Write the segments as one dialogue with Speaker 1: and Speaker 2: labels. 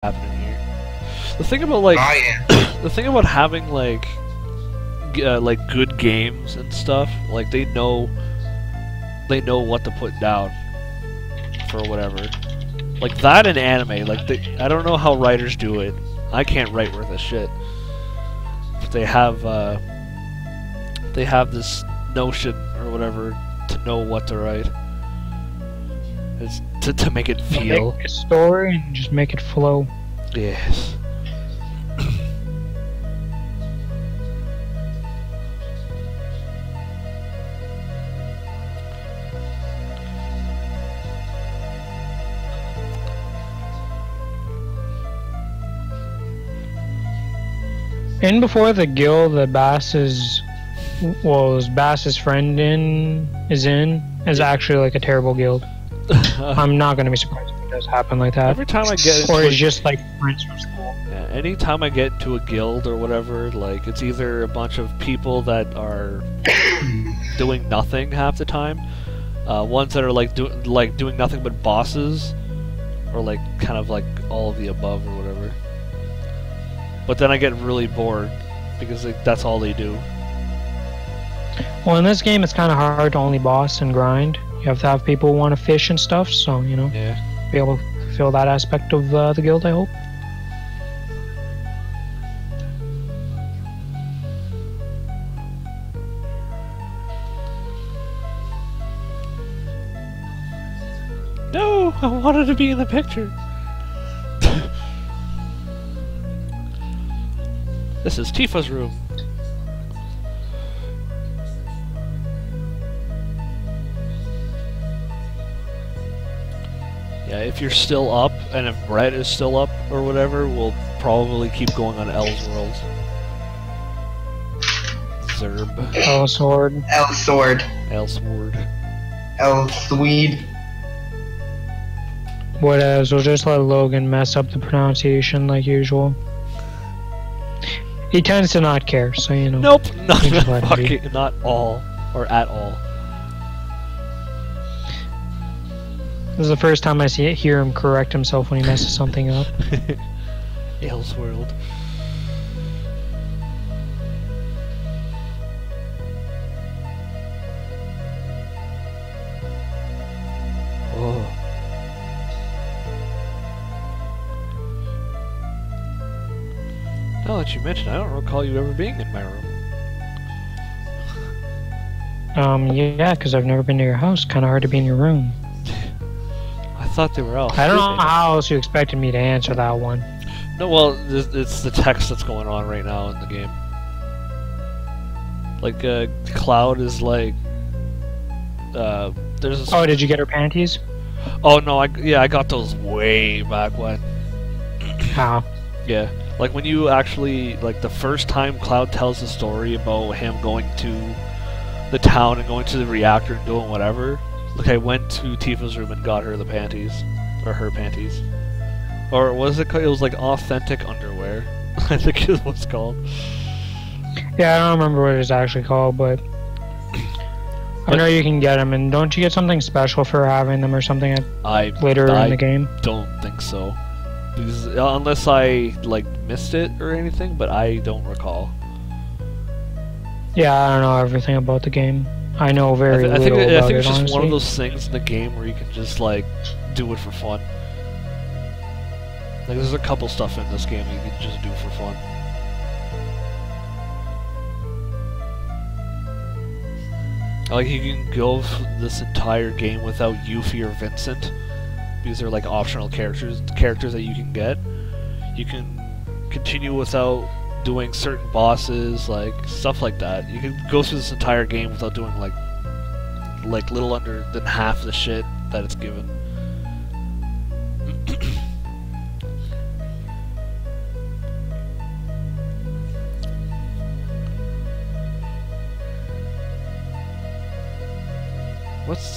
Speaker 1: happening here. The thing about like,
Speaker 2: Oh yeah.
Speaker 1: the thing about having like good games and stuff, like they know what to put down for whatever. Like that in anime, like I don't know how writers do it. I can't write worth a shit. But they have this notion or whatever to know what to write. It's to make it feel.
Speaker 3: Make a story and just make it flow.
Speaker 1: Yes.
Speaker 3: And before the guild that Bass's friend is actually like a terrible guild. I'm not gonna be surprised if it does happen like that.
Speaker 1: Every time I get
Speaker 3: or it's just like friends from school.
Speaker 1: Yeah, anytime I get into a guild or whatever, like it's either a bunch of people that are doing nothing half the time, ones that are like doing nothing but bosses, or like kind of like all of the above or whatever. But then I get really bored because like, that's all they do.
Speaker 3: Well, in this game, it's kind of hard to only boss and grind. You have to have people who want to fish and stuff, so, you know, be able to fulfill that aspect of the guild, I hope.
Speaker 1: No! I wanted to be in the picture! This is Tifa's room. Yeah, if you're still up, and if Brett is still up, or whatever, we'll probably keep going on L's World. Zerb.
Speaker 3: L sword.
Speaker 2: L sword.
Speaker 1: L sword.
Speaker 2: L Swede.
Speaker 3: Whatever, we'll just let Logan mess up the pronunciation like usual. He tends to not care, so you know.
Speaker 1: Nope, not all, or at all.
Speaker 3: This is the first time I hear him correct himself when he messes something up.
Speaker 1: Ales World. Oh. Now that you mention, I don't recall you ever being in my room.
Speaker 3: Yeah, because I've never been to your house. Kind of hard to be in your room.
Speaker 1: I thought they were all.
Speaker 3: I don't know how else you expected me to answer that one.
Speaker 1: No, well, it's the text that's going on right now in the game. Like, Cloud is like, there's.
Speaker 3: Oh, did you get her panties?
Speaker 1: Oh no, I got those way back when.
Speaker 3: How?
Speaker 1: Yeah, like when you actually like the first time Cloud tells the story about him going to the town and going to the reactor and doing whatever. Like I went to Tifa's room and got her the panties, or her panties, or what is it called? It was like authentic underwear. I think is what it's called.
Speaker 3: Yeah, I don't remember what it's actually called, but I know you can get them. And don't you get something special for having them or something later in the game?
Speaker 1: Don't think so, because unless I like missed it or anything, but I don't recall.
Speaker 3: Yeah, I don't know everything about the game. I know very little about it,
Speaker 1: I think it's just
Speaker 3: honestly.
Speaker 1: one of those things in the game where you can just, like, do it for fun. Like, there's a couple stuff in this game that you can just do for fun. Like, you can go this entire game without Yuffie or Vincent, because they're, like, optional characters that you can get. You can continue without doing certain bosses, like stuff like that. You can go through this entire game without doing like little under than half the shit that it's given.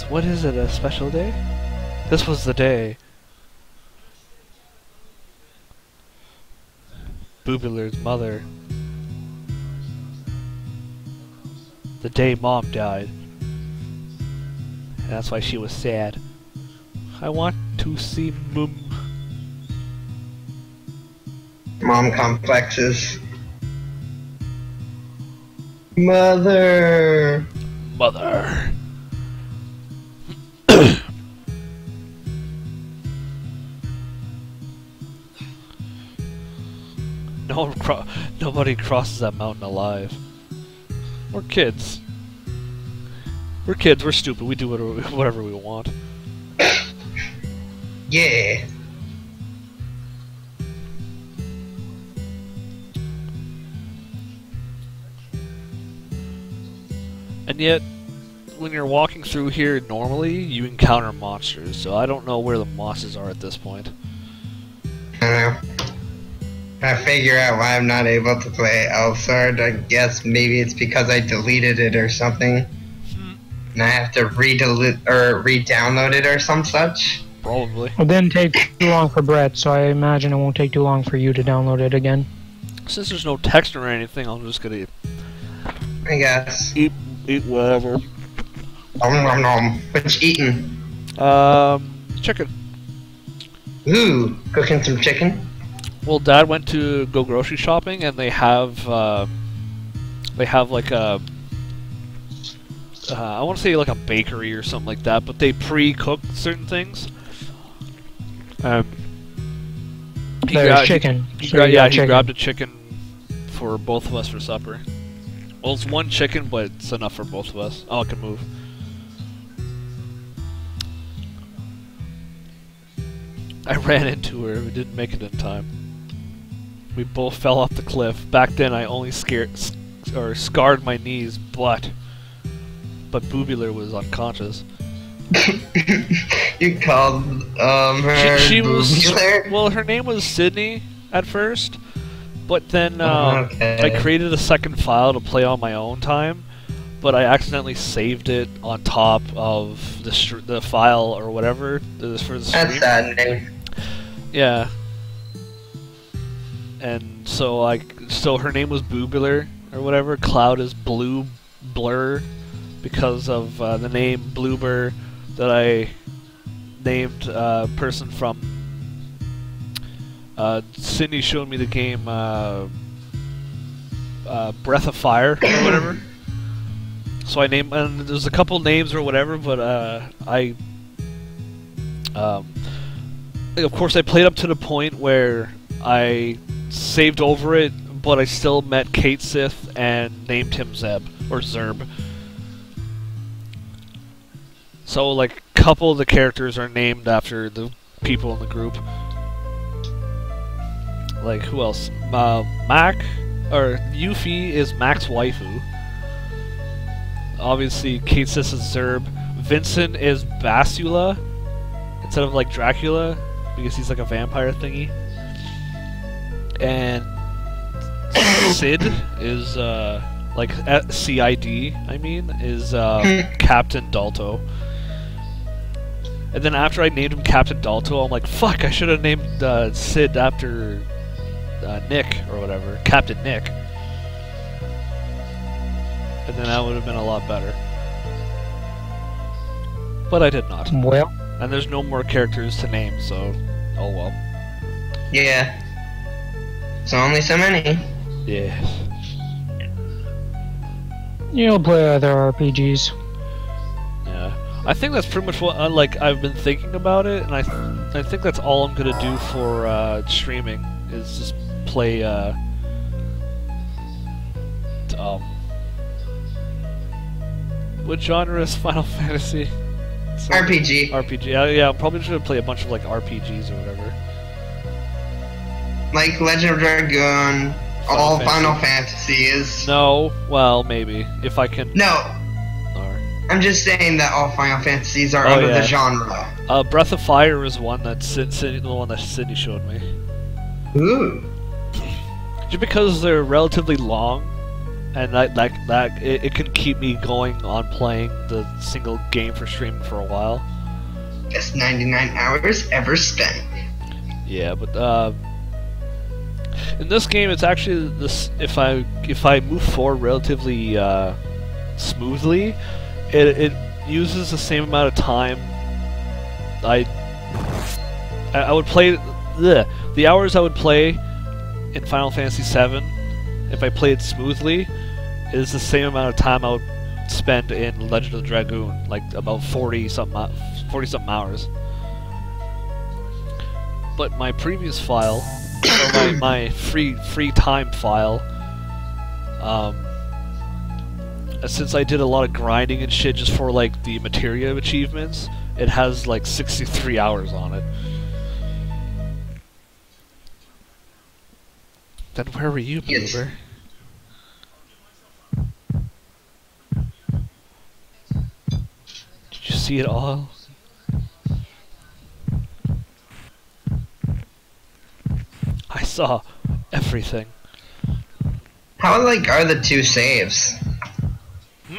Speaker 1: What is it? A special day? This was the day. Boobular's mother. The day Mom died. And that's why she was sad. I want to see Mum.
Speaker 2: Mom complexes. Mother.
Speaker 1: Mother. Nobody crosses that mountain alive. We're kids. We're kids. We're stupid. We do whatever we want.
Speaker 2: Yeah.
Speaker 1: And yet, when you're walking through here normally, you encounter monsters. So I don't know where the monsters are at this point.
Speaker 2: I don't know. I figure out why I'm not able to play Elsword. I guess maybe it's because I deleted it or something. And I have to re-download it or some such.
Speaker 1: Probably.
Speaker 3: It didn't take too long for Brett, so I imagine it won't take too long for you to download it again.
Speaker 1: Since there's no text or anything, I'm just gonna
Speaker 2: I guess.
Speaker 1: eat whatever.
Speaker 2: Nom nom nom. What you eating?
Speaker 1: Chicken.
Speaker 2: Ooh, cooking some chicken.
Speaker 1: Well, Dad went to go grocery shopping, and they have like a I want to say like a bakery or something like that, but they pre-cook certain things.
Speaker 3: There's chicken.
Speaker 1: He
Speaker 3: So you got
Speaker 1: he
Speaker 3: chicken.
Speaker 1: grabbed a chicken for both of us for supper. Well, it's one chicken, but it's enough for both of us. Oh, I can move. I ran into her. We didn't make it in time. We both fell off the cliff. Back then, I only scarred my knees, but Boobular was unconscious.
Speaker 2: You called her
Speaker 1: She was
Speaker 2: Boobular?
Speaker 1: well. Her name was Sydney at first, but then
Speaker 2: Okay.
Speaker 1: I created a second file to play on my own time, but I accidentally saved it on top of the file or whatever for the stream.
Speaker 2: That's sad name.
Speaker 1: Yeah. And so her name was Boobular or whatever. Cloud is Blue Blur because of the name Bloober that I named a person from. Sydney showed me the game Breath of Fire or whatever. So I named, and there's a couple names or whatever, but of course I played up to the point where I saved over it, but I still met Kate Sith and named him Zeb or Zerb. So like a couple of the characters are named after the people in the group. Like who else? Mac or Yuffie is Mac's waifu. Obviously, Kate Sith is Zerb. Vincent is Basula instead of like Dracula because he's like a vampire thingy. And Sid is like CID. I mean, is Captain Dalto. And then after I named him Captain Dalto, I'm like, fuck! I should have named Sid after Nick or whatever, Captain Nick. And then that would have been a lot better. But I did not.
Speaker 3: Well,
Speaker 1: And there's no more characters to name, so oh well.
Speaker 2: Yeah. It's only so many.
Speaker 1: Yeah.
Speaker 3: you'll play other RPGs.
Speaker 1: Yeah. I think that's pretty much what like I've been thinking about it, and I think that's all I'm gonna do for streaming is just play what genre is Final Fantasy?
Speaker 2: RPG.
Speaker 1: RPG. Yeah, I'm probably just gonna play a bunch of like RPGs or whatever.
Speaker 2: Like Legend of Dragion, all Final Fantasies.
Speaker 1: No, well maybe if I can.
Speaker 2: No,
Speaker 1: Alright.
Speaker 2: I'm just saying that all Final Fantasies are under
Speaker 1: yeah.
Speaker 2: the genre.
Speaker 1: Breath of Fire is one that the one that Sydney showed me.
Speaker 2: Ooh.
Speaker 1: Just because they're relatively long, and it can keep me going on playing the single game for streaming for a while.
Speaker 2: Best 99 hours ever spent.
Speaker 1: Yeah, but in this game, it's actually this. If I move forward relatively smoothly, it uses the same amount of time. I would play the hours I would play in Final Fantasy VII, if I played smoothly, is the same amount of time I would spend in Legend of the Dragoon, like about 40 something hours. But my previous file, or my free time file, since I did a lot of grinding and shit just for like the materia achievements, it has like 63 hours on it. Then where were you, Boober? Did you see it all? I saw everything.
Speaker 2: How alike are the two saves?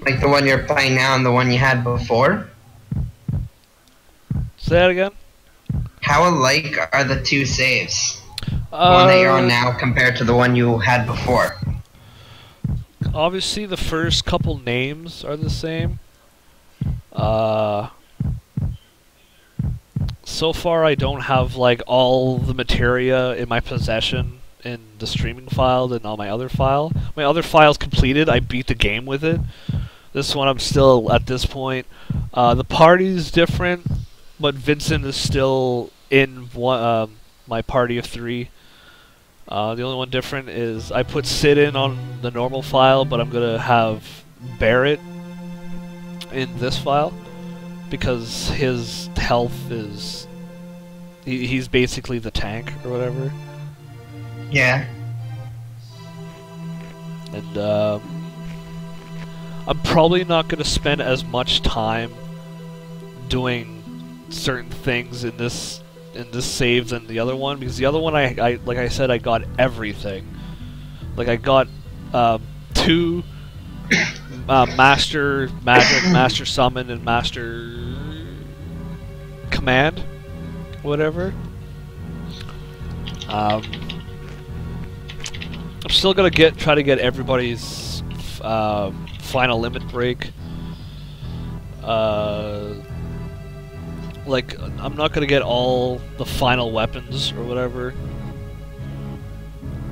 Speaker 2: Like the one you're playing now and the one you had before?
Speaker 1: Say that again?
Speaker 2: How alike are the two saves? The one that you're on now compared to the one you had before?
Speaker 1: Obviously the first couple names are the same. So far I don't have like all the materia in my possession in the streaming file and on my other file. My other file's completed, I beat the game with it. This one I'm still at this point. The party's different, but Vincent is still in one, my party of 3. The only one different is I put Sid in on the normal file, but I'm gonna have Barrett in this file because his health is he's basically the tank or whatever.
Speaker 2: Yeah.
Speaker 1: And I'm probably not gonna spend as much time doing certain things in this save than the other one, because the other one I like I said I got everything. Like I got 2 Master Magic, Master Summon, and Master Command, whatever. I'm still gonna try to get everybody's final limit break. Like, I'm not gonna get all the final weapons or whatever.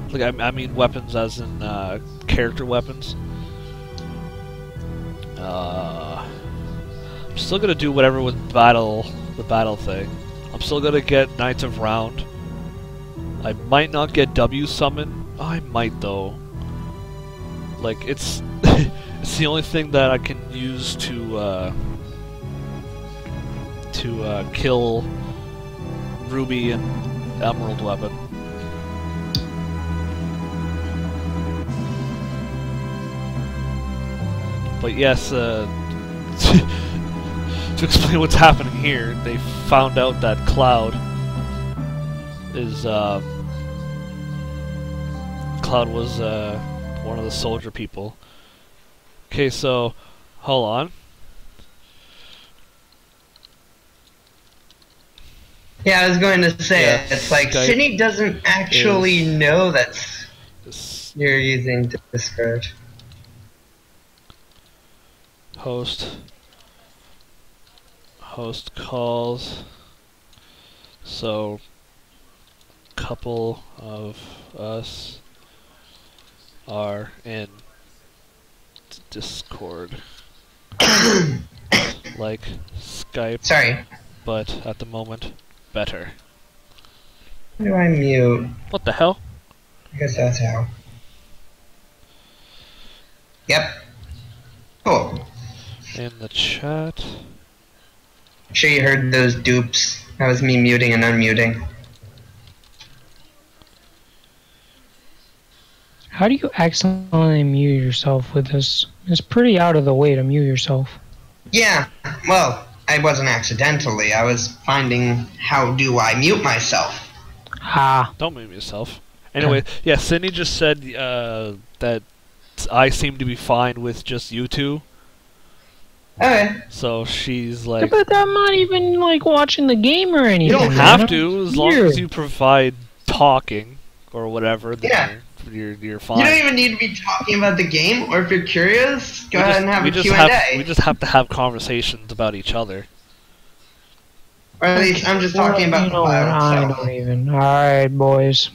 Speaker 1: Like, I mean weapons as in character weapons. I'm still gonna do whatever with the battle thing. I'm still gonna get Knights of Round. I might not get W Summon. Oh, I might though. Like, it's it's the only thing that I can use to kill Ruby and Emerald weapon. But yes, to explain what's happening here, they found out that Cloud is Cloud was one of the soldier people. Okay, so hold on.
Speaker 2: Yeah, I was going to say,
Speaker 1: yeah,
Speaker 2: it's like Sydney doesn't actually know that you're using Discord.
Speaker 1: Host calls. So, couple of us are in Discord. Like Skype.
Speaker 2: Sorry.
Speaker 1: But at the moment, better.
Speaker 2: How do I mute?
Speaker 1: What the hell?
Speaker 2: I guess that's how. Yep. Cool.
Speaker 1: In the chat.
Speaker 2: I'm sure you heard those dupes. That was me muting and unmuting.
Speaker 3: How do you accidentally mute yourself with this? It's pretty out of the way to mute yourself.
Speaker 2: Yeah, well, I wasn't accidentally. I was finding how do I mute myself.
Speaker 3: Ah.
Speaker 1: Don't mute yourself. Anyway, yeah, Sydney just said that I seem to be fine with just you two.
Speaker 2: Okay.
Speaker 1: So she's like...
Speaker 3: But I'm not even, like, watching the game or anything.
Speaker 1: You don't have to, as long as you provide talking or whatever.
Speaker 2: Yeah.
Speaker 1: You're fine.
Speaker 2: You don't even need to be talking about the game, or if you're curious, go ahead and have a Q&A.
Speaker 1: We just have to have conversations about each other.
Speaker 2: Or at least I'm just talking about the file itself.
Speaker 3: I don't even. Alright, boys.